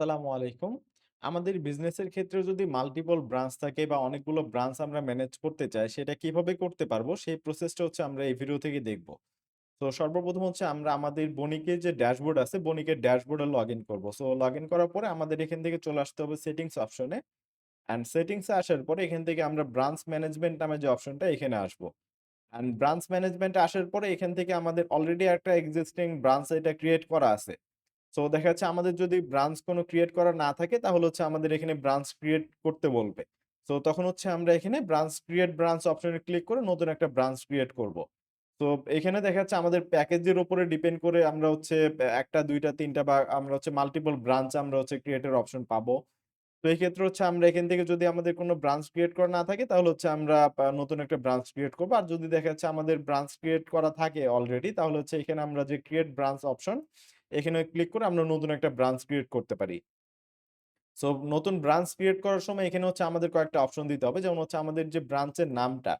আসসালামু আলাইকুম। আমাদের বিজনেসের ক্ষেত্রে যদি মাল্টিপল ব্রাঞ্চ থাকে বা অনেকগুলো ব্রাঞ্চ আমরা ম্যানেজ করতে চাই, সেটা কিভাবে করতে পারবো? সেই প্রসেসটা হচ্ছে আমরা এই ভিডিও থেকে দেখব। তো সর্বপ্রথম হচ্ছে আমরা আমাদের বণিকের যে ড্যাশবোর্ড আছে, বণিকের ড্যাশবোর্ডে লগইন করব। সো লগইন করার পরে আমাদের এখান থেকে চলে আসতে হবে সেটিংস অপশনে। অ্যান্ড সেটিংস এ আসার পরে এখান থেকে আমরা ব্রাঞ্চ ম্যানেজমেন্ট নামে যে অপশনটা এখানে আসবো। অ্যান্ড ব্রাঞ্চ ম্যানেজমেন্টে আসার পরে এখান থেকে আমাদের অলরেডি একটা এক্সিস্টিং ব্রাঞ্চ এটা ক্রিয়েট করা আছে। সো দেখা যাচ্ছে আমাদের যদি ব্রাঞ্চ কোনো ক্রিয়েট করা না থাকে তাহলে হচ্ছে আমাদের এখানে ব্রাঞ্চ ক্রিয়েট করতে বলবে। সো তখন হচ্ছে আমরা এখানে ব্রাঞ্চ অপশনে ক্লিক করে নতুন একটা ব্রাঞ্চ ক্রিয়েট করব। তো এখানে দেখা যাচ্ছে আমাদের প্যাকেজের উপরে ডিপেন্ড করে আমরা হচ্ছে ১ টা ২ টা ৩ টা বা আমরা হচ্ছে মাল্টিপল ব্রাঞ্চ আমরা হচ্ছে ক্রিয়েটের অপশন পাবো। তো এই ক্ষেত্রে হচ্ছে আমরা এখান থেকে যদি আমাদের কোনো ব্রাঞ্চ ক্রিয়েট করা না থাকে তাহলে হচ্ছে আমরা নতুন একটা ব্রাঞ্চ ক্রিয়েট করব। আর যদি দেখা যাচ্ছে আমাদের ব্রাঞ্চ ক্রিয়েট করা থাকে অলরেডি তাহলে হচ্ছে এখানে আমরা যে ক্রিয়েট ব্রাঞ্চ অপশন এখানে ক্লিক করে আমরা নতুন একটা ব্রাঞ্চ ক্রিয়েট করতে পারি। সো নতুন ব্রাঞ্চ ক্রিয়েট করার সময় এখানে হচ্ছে আমাদের কয়েকটা অপশন দিতে হবে। যেমন হচ্ছে আমাদের যে ব্রাঞ্চের নামটা।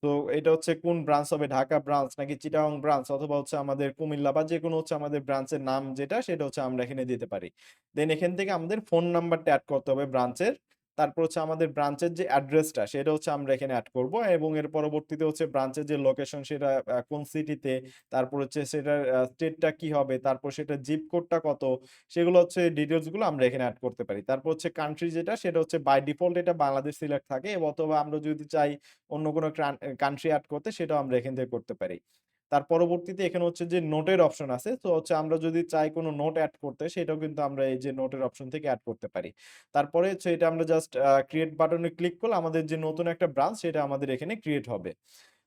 তো এটা হচ্ছে কোন ব্রাঞ্চ হবে ঢাকা ব্রাঞ্চ নাকি চিটাগং ব্রাঞ্চ অথবা হচ্ছে আমাদের কুমিল্লা বা যেকোনো হচ্ছে আমাদের ব্রাঞ্চের নাম যেটা সেটা হচ্ছে আমরা এখানে দিতে পারি। দেন এখান থেকে আমাদের ফোন নাম্বারটা এড করতে হবে ব্রাঞ্চের। তারপর হচ্ছে আমাদের ব্রাঞ্চের যে অ্যাড্রেসটা সেটা হচ্ছে আমরা এখানে এড করব এবং এর পরবর্তীতে হচ্ছে ব্রাঞ্চের যে লোকেশন সেটা কোন সিটিতে, তারপর হচ্ছে সেটার স্টেটটা কি হবে, তারপর সেটার জিপ কোডটা কত, সেগুলো হচ্ছে ডিটেইলস গুলো আমরা এখানে এড করতে পারি। তারপর হচ্ছে কান্ট্রি যেটা সেটা হচ্ছে বাই ডিফল্ট এটা বাংলাদেশ সিলেক্ট থাকে অথবা আমরা যদি চাই অন্য কোনো কান্ট্রি এড করতে সেটাও আমরা এখান থেকে করতে পারি। তার পরবর্তীতে এখানে হচ্ছে যে নোটের অপশন আছে। তো হচ্ছে আমরা যদি চাই কোনো নোট এড করতে সেটাও কিন্তু আমরা এই যে নোটের অপশন থেকে এড করতে পারি। তারপরে হচ্ছে এটা আমরা জাস্ট ক্রিয়েট বাটনে ক্লিক করলে আমাদের যে নতুন একটা ব্রাঞ্চ সেটা আমাদের এখানে ক্রিয়েট হবে।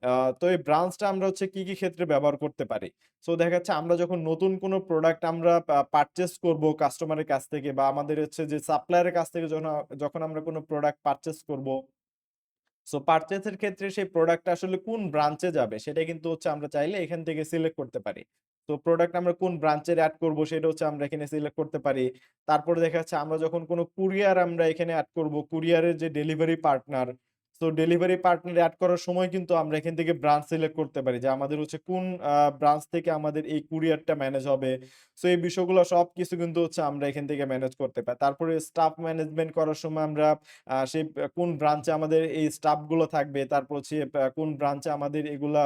আ তো এই ব্রাঞ্চটা আমরা হচ্ছে কি ক্ষেত্রে ব্যবহার করতে পারি? সো দেখা যাচ্ছে আমরা যখন নতুন কোনো প্রোডাক্ট আমরা পারচেজ করব কাস্টমারের কাছ থেকে বা আমাদের হচ্ছে যে সাপ্লায়ারের কাছ থেকে যখন আমরা কোনো প্রোডাক্ট পারচেজ করব, সো পারচেজ এর ক্ষেত্রে সেই প্রোডাক্টটা আসলে কোন ব্রাঞ্চে যাবে সেটা কিন্তু হচ্ছে আমরা চাইলে এখান থেকে সিলেক্ট করতে পারি। তো প্রোডাক্ট আমরা কোন ব্রাঞ্চের এড করব সেটা হচ্ছে আমরা এখানে সিলেক্ট করতে পারি। তারপরে দেখা যাচ্ছে আমরা যখন কোন কুরিয়ার আমরা এখানে এড করব, কুরিয়ারের যে delivery partner, so delivery partner add করার সময় কিন্তু আমরা এখান থেকে ব্রাঞ্চ সিলেক্ট করতে পারি যে আমাদের হচ্ছে কোন ব্রাঞ্চ থেকে আমাদের এই কুরিয়ারটা ম্যানেজ হবে। সো এই বিষয়গুলো সবকিছু কিন্তু হচ্ছে আমরা এখান থেকে ম্যানেজ করতে পারি। তারপরে স্টাফ ম্যানেজমেন্ট করার সময় আমরা সেই কোন ব্রাঞ্চে আমাদের এই স্টাফ গুলো থাকবে, তারপর হচ্ছে কোন ব্রাঞ্চে আমাদের এগুলা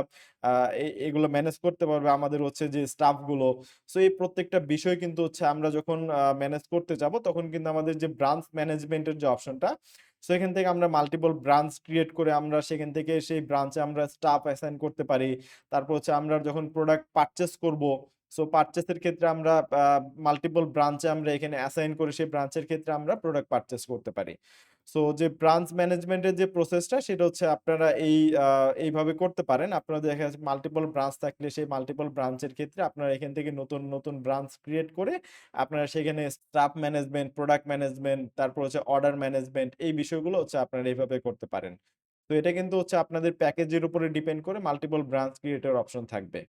আ এগুলো ম্যানেজ করতে পারবে আমাদের হচ্ছে যে স্টাফ গুলো। সো এই প্রত্যেকটা বিষয় কিন্তু হচ্ছে আমরা যখন ম্যানেজ করতে যাবো তখন কিন্তু আমাদের যে ব্রাঞ্চ ম্যানেজমেন্ট এর যে অপশনটা, সো এখান থেকে আমরা মাল্টিপল ব্রাঞ্চ ক্রিয়েট করে আমরা সেখান থেকে সেই ব্রাঞ্চে আমরা স্টাফ অ্যাসাইন করতে পারি। তারপর হচ্ছে আমরা যখন প্রোডাক্ট পারচেজ করব, সো পারচেজ এর ক্ষেত্রে আমরা মাল্টিপল ব্রাঞ্চে আমরা এখানে অ্যাসাইন করে সেই ব্রাঞ্চের ক্ষেত্রে আমরা প্রোডাক্ট পারচেজ করতে পারি। সো যে ব্রাঞ্চ ম্যানেজমেন্টের যে প্রসেসটা সেটা হচ্ছে আপনারা এইভাবে করতে পারেন। আপনারা দেখা যাচ্ছে মাল্টিপল ব্রাঞ্চ থাকলে সেই মাল্টিপল ব্রাঞ্চের ক্ষেত্রে আপনারা এখান থেকে নতুন ব্রাঞ্চ ক্রিয়েট করে আপনারা সেখানে স্টাফ ম্যানেজমেন্ট, প্রোডাক্ট ম্যানেজমেন্ট, তারপর হচ্ছে অর্ডার ম্যানেজমেন্ট এই বিষয়গুলো হচ্ছে আপনারা এভাবে করতে পারেন। তো এটা কিন্তু হচ্ছে আপনাদের প্যাকেজের উপরে ডিপেন্ড করে মাল্টিপল ব্রাঞ্চ ক্রিয়েটের অপশন থাকবে।